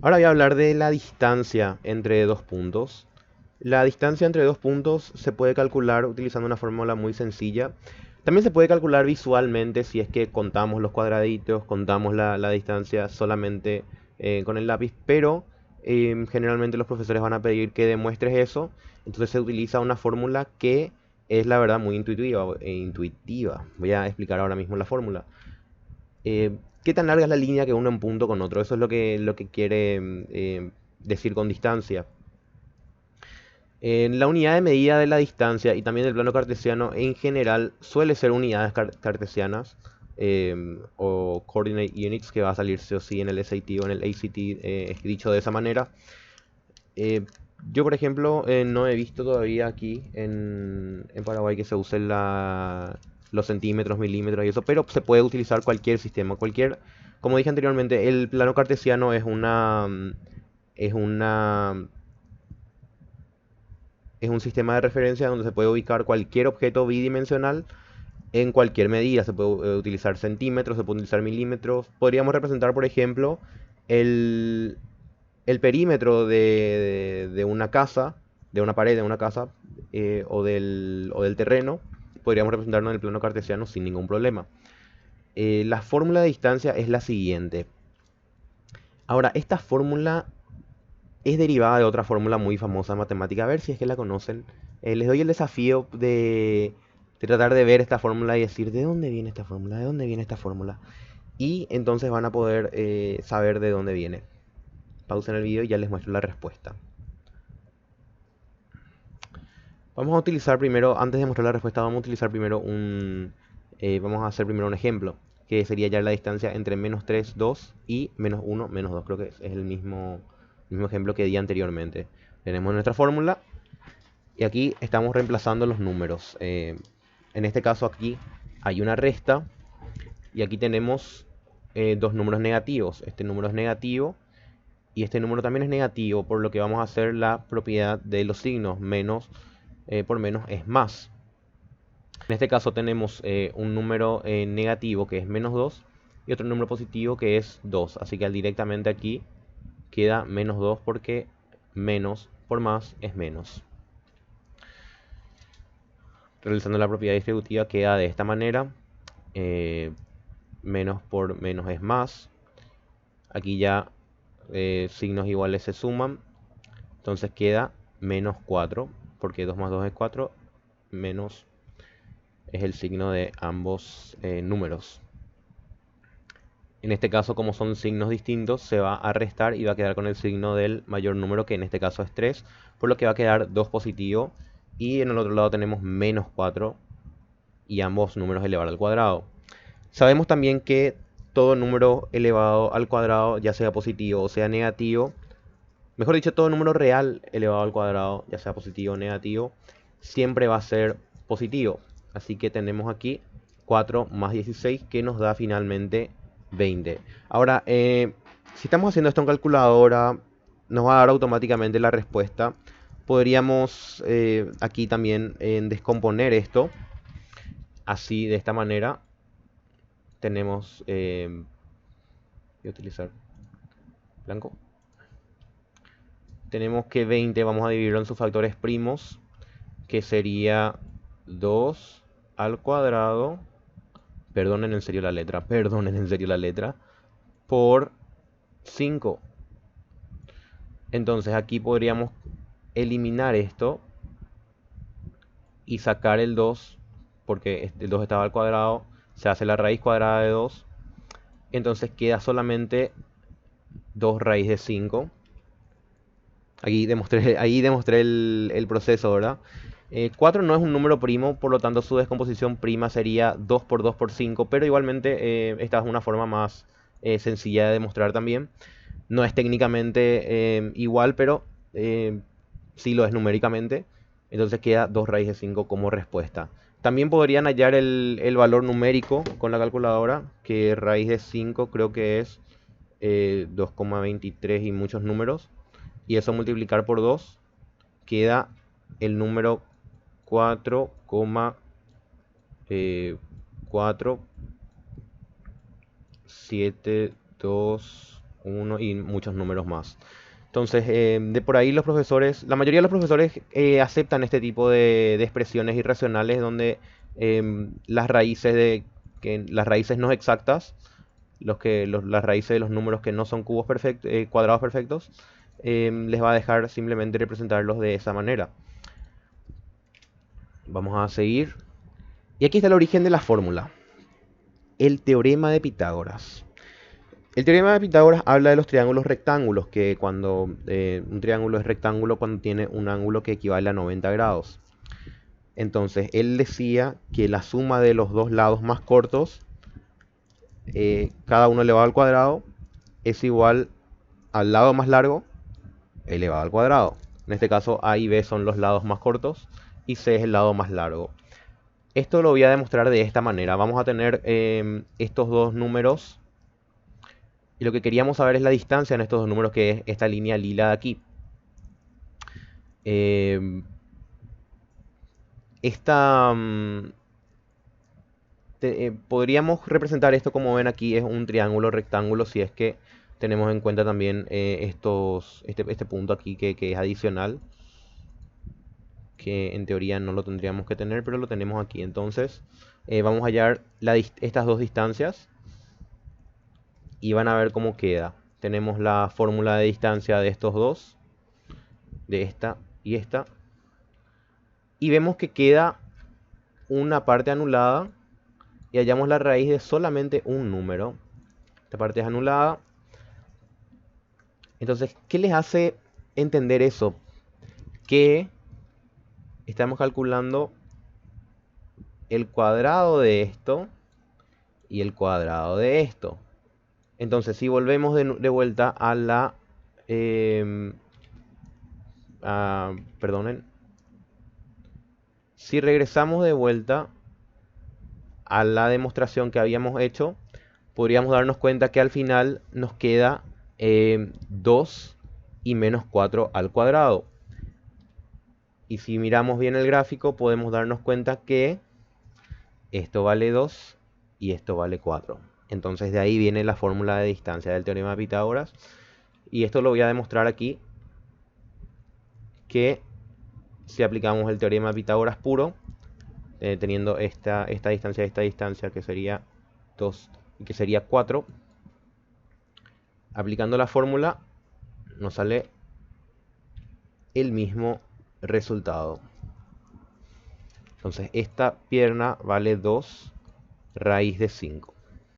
Ahora voy a hablar de la distancia entre dos puntos. La distancia entre dos puntos se puede calcular utilizando una fórmula muy sencilla. También se puede calcular visualmente si es que contamos los cuadraditos, contamos la distancia solamente con el lápiz, pero generalmente los profesores van a pedir que demuestres eso. Entonces se utiliza una fórmula que es la verdad muy intuitiva. Voy a explicar ahora mismo la fórmula. ¿Qué tan larga es la línea que une un punto con otro? Eso es lo que quiere decir con distancia. En la unidad de medida de la distancia y también del plano cartesiano en general suele ser unidades cartesianas o coordinate units que va a salir sí o sí en el SAT o en el ACT dicho de esa manera. Eh, yo por ejemplo no he visto todavía aquí en Paraguay que se usen los centímetros, milímetros y eso, pero se puede utilizar cualquier sistema, como dije anteriormente, el plano cartesiano es una es un sistema de referencia donde se puede ubicar cualquier objeto bidimensional en cualquier medida. Se puede utilizar centímetros, se puede utilizar milímetros. Podríamos representar, por ejemplo, el, el perímetro de una casa, de una pared de una casa o del terreno. Podríamos representarlo en el plano cartesiano sin ningún problema. La fórmula de distancia es la siguiente. Ahora, esta fórmula es derivada de otra fórmula muy famosa en matemática. A ver si es que la conocen. Les doy el desafío de tratar de ver esta fórmula y decir, ¿de dónde viene esta fórmula? ¿De dónde viene esta fórmula? Y entonces van a poder saber de dónde viene. Pausen el video y ya les muestro la respuesta. Vamos a utilizar primero, antes de mostrar la respuesta, vamos a utilizar primero vamos a hacer primero un ejemplo, que sería ya la distancia entre -3, 2 y -1, -2. Creo que es el mismo ejemplo que di anteriormente. Tenemos nuestra fórmula. Y aquí estamos reemplazando los números. En este caso aquí hay una resta y aquí tenemos dos números negativos. Este número es negativo y este número también es negativo, por lo que vamos a hacer la propiedad de los signos. Menos por menos es más. En este caso tenemos un número negativo que es -2 y otro número positivo que es 2. Así que directamente aquí queda -2 porque menos por más es menos. Realizando la propiedad distributiva queda de esta manera. eh, Menos por menos es más. Aquí ya signos iguales se suman. Entonces queda -4. Porque 2 más 2 es 4. Menos es el signo de ambos números. En este caso, como son signos distintos, se va a restar y va a quedar con el signo del mayor número, que en este caso es 3. Por lo que va a quedar 2 positivo. Y en el otro lado tenemos -4 y ambos números elevar al cuadrado. Sabemos también que todo número elevado al cuadrado, ya sea positivo o sea negativo, mejor dicho, todo número real elevado al cuadrado, ya sea positivo o negativo, siempre va a ser positivo. Así que tenemos aquí 4 más 16 que nos da finalmente 20. Ahora, si estamos haciendo esto en calculadora, nos va a dar automáticamente la respuesta. Podríamos aquí también descomponer esto así de esta manera. Tenemos, voy a utilizar blanco. Tenemos que 20 vamos a dividirlo en sus factores primos, que sería 2 al cuadrado, perdonen en serio la letra, perdonen en serio la letra, por 5. Entonces aquí podríamos eliminar esto y sacar el 2, porque el 2 estaba al cuadrado, se hace la raíz cuadrada de 2, entonces queda solamente 2 raíz de 5. Ahí demostré el proceso, ¿verdad? 4 no es un número primo, por lo tanto su descomposición prima sería 2 por 2 por 5, pero igualmente esta es una forma más sencilla de demostrar también. No es técnicamente igual, pero sí lo es numéricamente. Entonces queda 2 raíz de 5 como respuesta. También podrían hallar el valor numérico con la calculadora, que raíz de 5 creo que es 2,23 y muchos números. Y eso multiplicar por 2 queda el número 4,472 1 y muchos números más. Entonces, de por ahí los profesores, la mayoría de los profesores aceptan este tipo de expresiones irracionales donde las raíces no exactas, las raíces de los números que no son cuadrados perfectos, les va a dejar simplemente representarlos de esa manera. Vamos a seguir. Y aquí está el origen de la fórmula, el teorema de Pitágoras. El teorema de Pitágoras habla de los triángulos rectángulos, que cuando un triángulo es rectángulo cuando tiene un ángulo que equivale a 90 grados. Entonces, él decía que la suma de los dos lados más cortos, cada uno elevado al cuadrado, es igual al lado más largo elevado al cuadrado. En este caso, A y B son los lados más cortos y C es el lado más largo. Esto lo voy a demostrar de esta manera. Vamos a tener estos dos números. Y lo que queríamos saber es la distancia en estos dos números, que es esta línea lila de aquí. Eh, esta, podríamos representar esto, como ven aquí, es un triángulo rectángulo si es que tenemos en cuenta también este punto aquí que es adicional, que en teoría no lo tendríamos que tener, pero lo tenemos aquí. Entonces vamos a hallar estas dos distancias y van a ver cómo queda. Tenemos la fórmula de distancia de estos dos, de esta y esta, y vemos que queda una parte anulada y hallamos la raíz de solamente un número. Esta parte es anulada. Entonces, ¿qué les hace entender eso? Que estamos calculando el cuadrado de esto y el cuadrado de esto. Entonces, si volvemos de vuelta a la... perdonen. Si regresamos de vuelta a la demostración que habíamos hecho, podríamos darnos cuenta que al final nos queda 2 y menos 4 al cuadrado. Y si miramos bien el gráfico, podemos darnos cuenta que esto vale 2 y esto vale 4. Entonces de ahí viene la fórmula de distancia del teorema de Pitágoras. Y esto lo voy a demostrar aquí, que si aplicamos el teorema de Pitágoras puro, teniendo esta distancia que sería 2 y que sería 4, aplicando la fórmula nos sale el mismo resultado. Entonces esta pierna vale 2 raíz de 5.